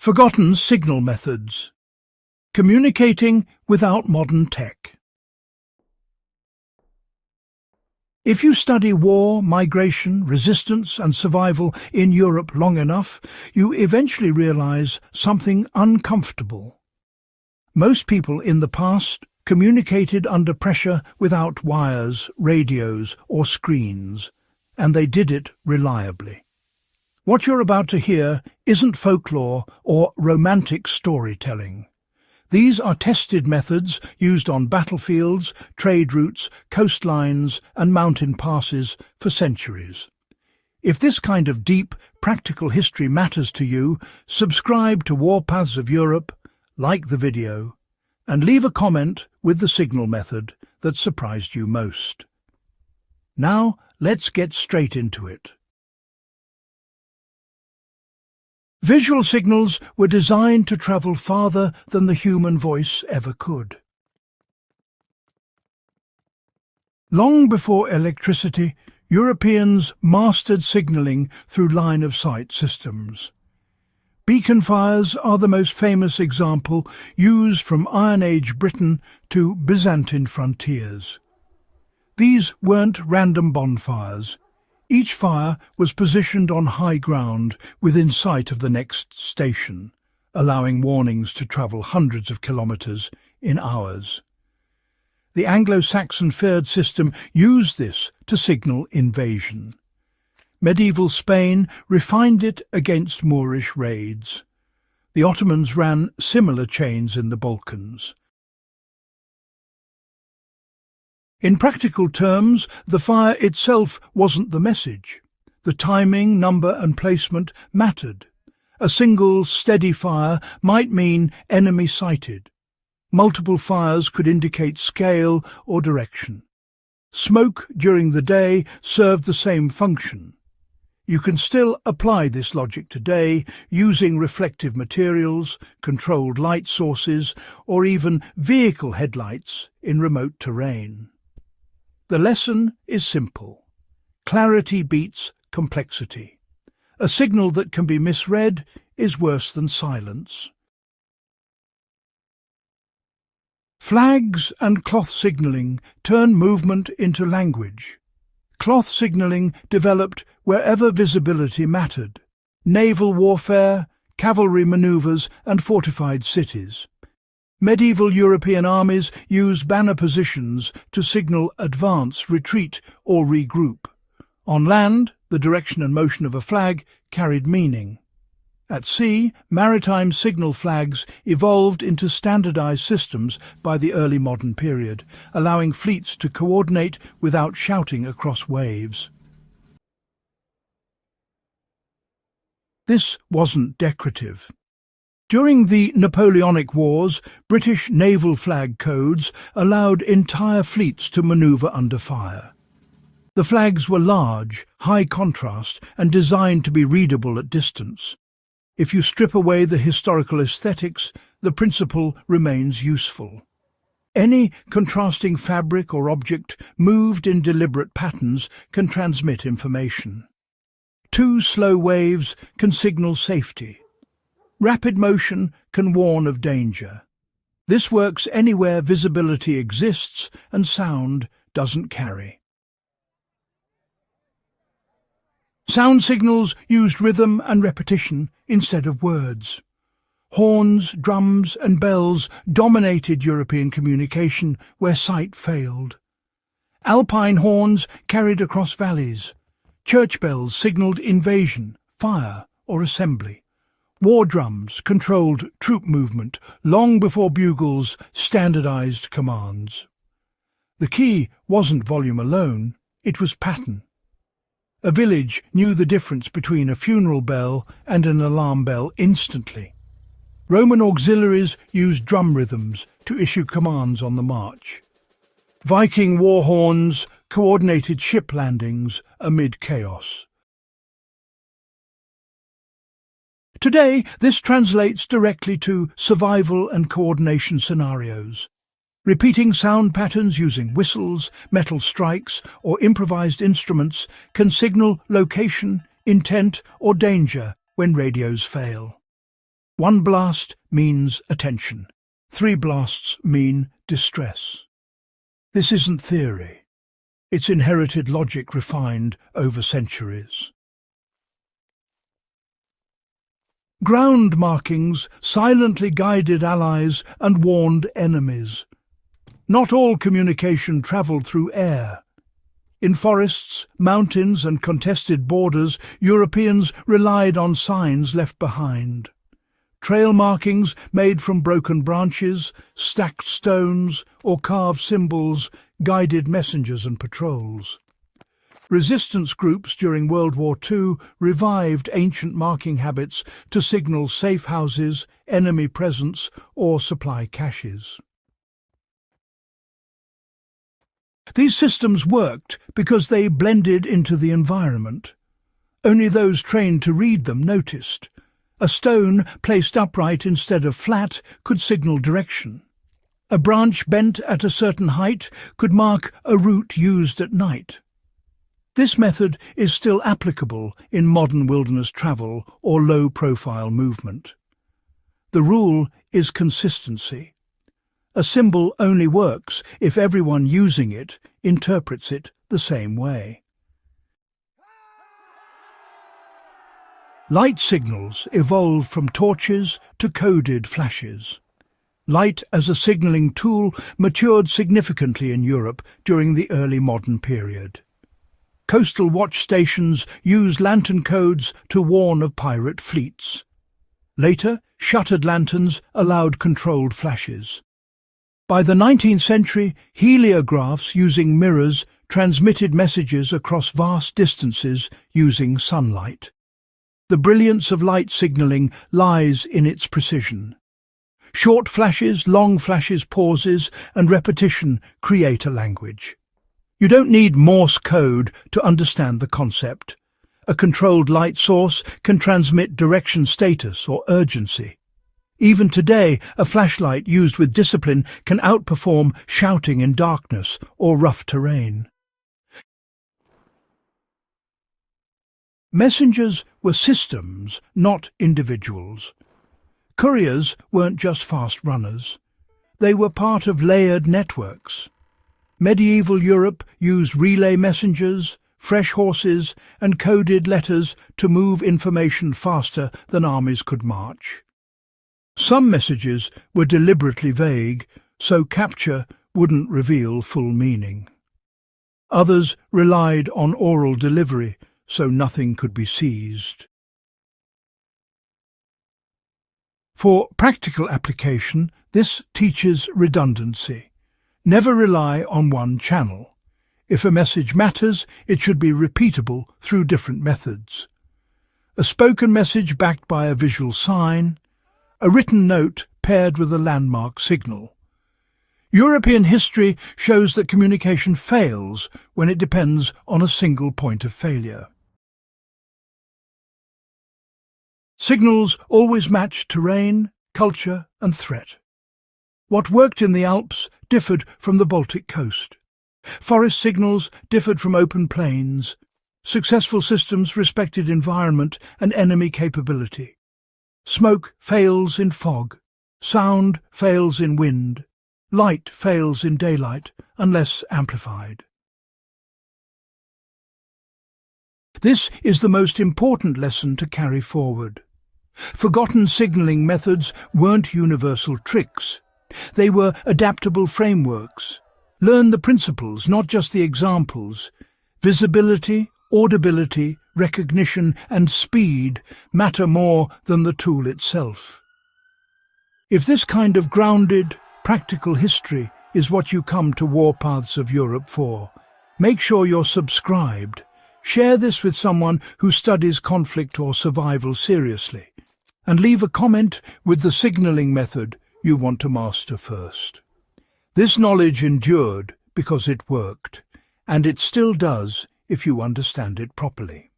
Forgotten signal methods. Communicating without modern tech. If you study war, migration, resistance and survival in Europe long enough, you eventually realize something uncomfortable. Most people in the past communicated under pressure without wires, radios or screens, and they did it reliably. What you're about to hear isn't folklore or romantic storytelling. These are tested methods used on battlefields, trade routes, coastlines and mountain passes for centuries. If this kind of deep, practical history matters to you, subscribe to Warpaths of Europe, like the video, and leave a comment with the signal method that surprised you most. Now, let's get straight into it. Visual signals were designed to travel farther than the human voice ever could. Long before electricity, Europeans mastered signalling through line-of-sight systems. Beacon fires are the most famous example, used from Iron Age Britain to Byzantine frontiers. These weren't random bonfires. Each fire was positioned on high ground within sight of the next station, allowing warnings to travel hundreds of kilometres in hours. The Anglo-Saxon Fyrd system used this to signal invasion. Medieval Spain refined it against Moorish raids. The Ottomans ran similar chains in the Balkans. In practical terms, the fire itself wasn't the message. The timing, number and placement mattered. A single, steady fire might mean enemy sighted. Multiple fires could indicate scale or direction. Smoke during the day served the same function. You can still apply this logic today using reflective materials, controlled light sources, or even vehicle headlights in remote terrain. The lesson is simple. Clarity beats complexity. A signal that can be misread is worse than silence. Flags and cloth signalling turn movement into language. Cloth signalling developed wherever visibility mattered. Naval warfare, cavalry manoeuvres and fortified cities. Medieval European armies used banner positions to signal advance, retreat or regroup. On land, the direction and motion of a flag carried meaning. At sea, maritime signal flags evolved into standardized systems by the early modern period, allowing fleets to coordinate without shouting across waves. This wasn't decorative. During the Napoleonic Wars, British naval flag codes allowed entire fleets to manoeuvre under fire. The flags were large, high contrast, and designed to be readable at distance. If you strip away the historical aesthetics, the principle remains useful. Any contrasting fabric or object moved in deliberate patterns can transmit information. Two slow waves can signal safety. Rapid motion can warn of danger. This works anywhere visibility exists and sound doesn't carry. Sound signals used rhythm and repetition instead of words. Horns, drums and bells dominated European communication where sight failed. Alpine horns carried across valleys. Church bells signalled invasion, fire or assembly. War drums controlled troop movement long before bugles standardized commands. The key wasn't volume alone, it was pattern. A village knew the difference between a funeral bell and an alarm bell instantly. Roman auxiliaries used drum rhythms to issue commands on the march. Viking war horns coordinated ship landings amid chaos. Today, this translates directly to survival and coordination scenarios. Repeating sound patterns using whistles, metal strikes, or improvised instruments can signal location, intent, or danger when radios fail. 1 blast means attention. 3 blasts mean distress. This isn't theory. It's inherited logic refined over centuries. Ground markings silently guided allies and warned enemies. Not all communication travelled through air. In forests, mountains and contested borders, Europeans relied on signs left behind. Trail markings made from broken branches, stacked stones or carved symbols guided messengers and patrols. Resistance groups during World War II revived ancient marking habits to signal safe houses, enemy presence or supply caches. These systems worked because they blended into the environment. Only those trained to read them noticed. A stone placed upright instead of flat could signal direction. A branch bent at a certain height could mark a route used at night. This method is still applicable in modern wilderness travel or low-profile movement. The rule is consistency. A symbol only works if everyone using it interprets it the same way. Light signals evolved from torches to coded flashes. Light as a signalling tool matured significantly in Europe during the early modern period. Coastal watch stations used lantern codes to warn of pirate fleets. Later, shuttered lanterns allowed controlled flashes. By the 19th century, heliographs using mirrors transmitted messages across vast distances using sunlight. The brilliance of light signalling lies in its precision. Short flashes, long flashes, pauses, and repetition create a language. You don't need Morse code to understand the concept. A controlled light source can transmit direction, status, or urgency. Even today, a flashlight used with discipline can outperform shouting in darkness or rough terrain. Messengers were systems, not individuals. Couriers weren't just fast runners. They were part of layered networks. Medieval Europe used relay messengers, fresh horses, and coded letters to move information faster than armies could march. Some messages were deliberately vague, so capture wouldn't reveal full meaning. Others relied on oral delivery, so nothing could be seized. For practical application, this teaches redundancy. Never rely on one channel. If a message matters, it should be repeatable through different methods. A spoken message backed by a visual sign, a written note paired with a landmark signal. European history shows that communication fails when it depends on a single point of failure. Signals always match terrain, culture, and threat. What worked in the Alps differed from the Baltic coast. Forest signals differed from open plains. Successful systems respected environment and enemy capability. Smoke fails in fog. Sound fails in wind. Light fails in daylight unless amplified. This is the most important lesson to carry forward. Forgotten signalling methods weren't universal tricks. They were adaptable frameworks. Learn the principles, not just the examples. Visibility, audibility, recognition and speed matter more than the tool itself. If this kind of grounded, practical history is what you come to Warpaths of Europe for, make sure you're subscribed. Share this with someone who studies conflict or survival seriously, and leave a comment with the signalling method you want to master first. This knowledge endured because it worked, and it still does if you understand it properly.